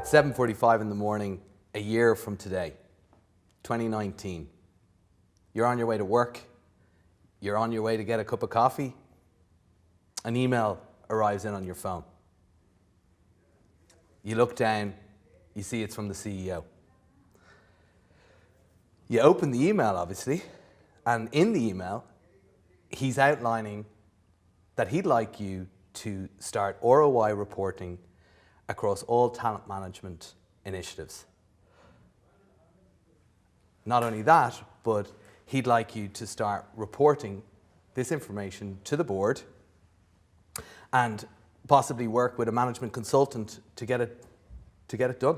It's 7:45 in the morning, a year from today, 2019. You're on your way to work. You're on your way to get a cup of coffee. An email arrives in on your phone. You look down, you see it's from the CEO. You open the email, obviously, and in the email, he's outlining that he'd like you to start ROI reporting across all talent management initiatives. Not only that, but he'd like you to start reporting this information to the board and possibly work with a management consultant to get it done.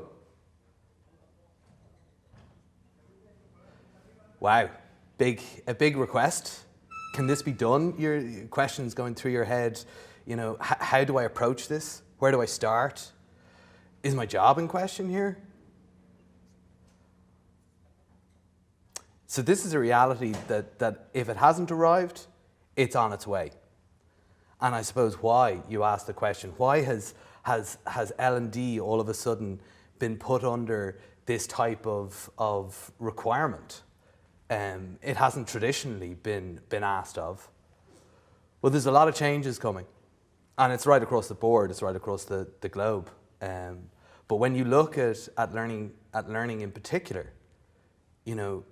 Wow, a big request. Can this be done? Your questions going through your head, you know, how do I approach this? Where do I start? Is my job in question here? So this is a reality that if it hasn't arrived, it's on its way. And I suppose why, you ask the question, why has L&D all of a sudden been put under this type of requirement? It hasn't traditionally been asked of. Well, there's a lot of changes coming. And it's right across the board, it's right across the globe. But when you look at learning in particular, you know,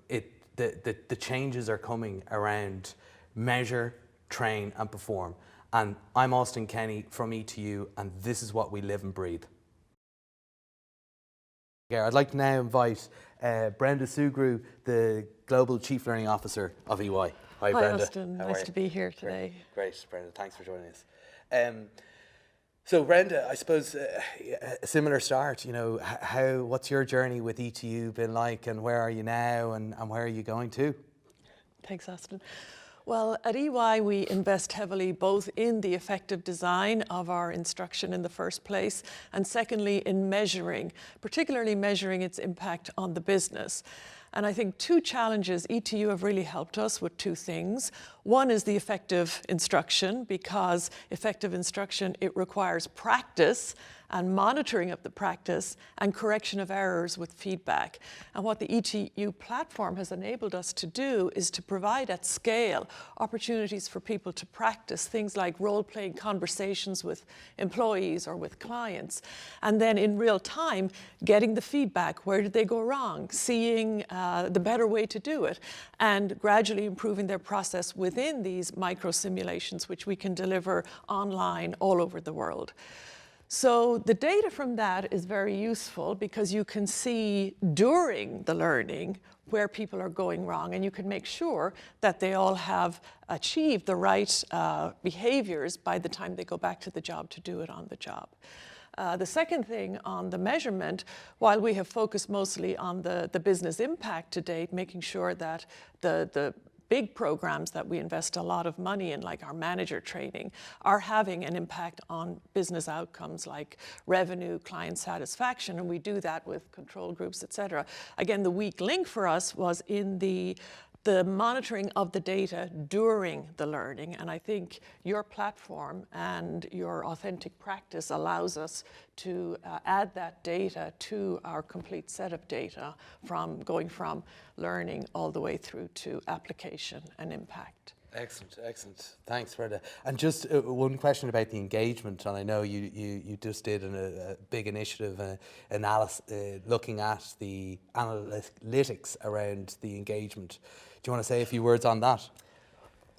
the changes are coming around measure, train, and perform. And I'm Austin Kenny from ETU, and this is what we live and breathe. I'd like to now invite Brenda Sugrue, the Global Chief Learning Officer of EY. Hi, Brenda. Austin. Nice to be here today. Great, Brenda. Thanks for joining us. So, Brenda, I suppose a similar start. You know, what's your journey with ETU been like, and where are you now, and where are you going to? Thanks, Austin. Well, at EY, we invest heavily both in the effective design of our instruction in the first place, and secondly, in measuring, particularly measuring its impact on the business. And I think two challenges ETU have really helped us with two things. One is the effective instruction, because effective instruction, it requires practice and monitoring of the practice and correction of errors with feedback. And what the ETU platform has enabled us to do is to provide at scale opportunities for people to practice things like role-playing conversations with employees or with clients. And then in real time, getting the feedback, where did they go wrong, seeing the better way to do it, and gradually improving their process within these micro simulations, which we can deliver online all over the world. So the data from that is very useful because you can see during the learning where people are going wrong, and you can make sure that they all have achieved the right behaviors by the time they go back to the job to do it on the job. The second thing on the measurement, while we have focused mostly on the business impact to date, making sure that the big programs that we invest a lot of money in, like our manager training, are having an impact on business outcomes like revenue, client satisfaction, and we do that with control groups, et cetera. Again, the weak link for us was in the monitoring of the data during the learning, and I think your platform and your authentic practice allows us to add that data to our complete set of data, from going from learning all the way through to application and impact. Excellent. Thanks, Brenda. And just one question about the engagement, and I know you just did a big initiative analysis looking at the analytics around the engagement. Do you want to say a few words on that?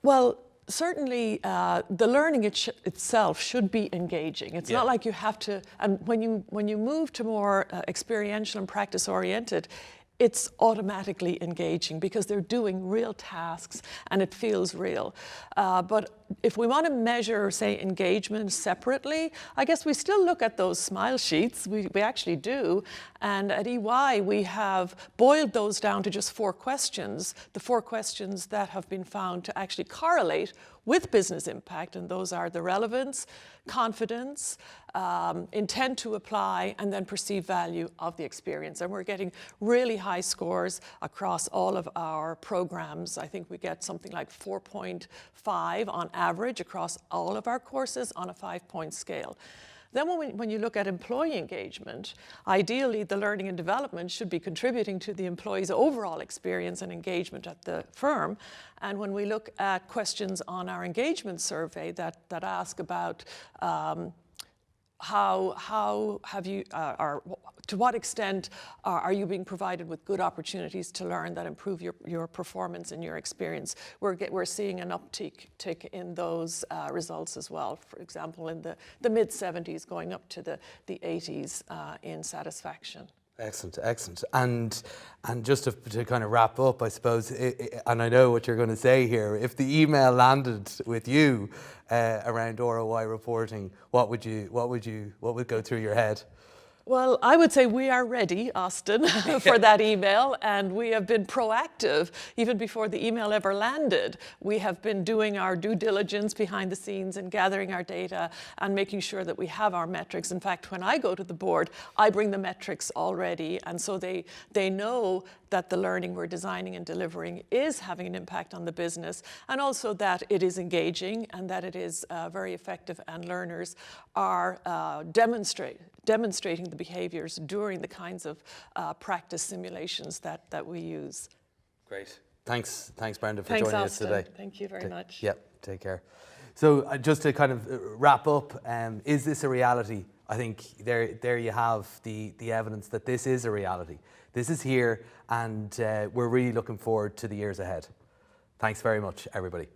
Well, certainly the learning itself should be engaging. It's not like you have to, and when you move to more experiential and practice oriented, it's automatically engaging because they're doing real tasks and it feels real. But if we want to measure, say, engagement separately, I guess we still look at those smile sheets. We actually do. And at EY, we have boiled those down to just 4 questions, the 4 questions that have been found to actually correlate with business impact, and those are the relevance, confidence, intent to apply, and then perceived value of the experience. And we're getting really high scores across all of our programs. I think we get something like 4.5 on average across all of our courses on a 5-point scale. Then when you look at employee engagement, ideally the learning and development should be contributing to the employee's overall experience and engagement at the firm. And when we look at questions on our engagement survey that ask about how have you, or to what extent are you being provided with good opportunities to learn that improve your performance and your experience? We're seeing an uptick in those results as well. For example, in the mid-70s going up to the 80s in satisfaction. Excellent, excellent. And just to kind of wrap up, I suppose, and I know what you're going to say here, if the email landed with you around ROI reporting, what would go through your head? Well, I would say we are ready, Austin, for that email, and we have been proactive even before the email ever landed. We have been doing our due diligence behind the scenes and gathering our data and making sure that we have our metrics. In fact, when I go to the board, I bring the metrics already, and so they know that the learning we're designing and delivering is having an impact on the business, and also that it is engaging and that it is very effective, and learners are demonstrating the behaviors during the kinds of practice simulations that we use. Great. Thanks, Brenda, for Thanks, joining Austin. us today. Thank you very much. Yep, take care. So just to kind of wrap up, is this a reality? I think there you have the evidence that this is a reality. This is here, and we're really looking forward to the years ahead. Thanks very much, everybody.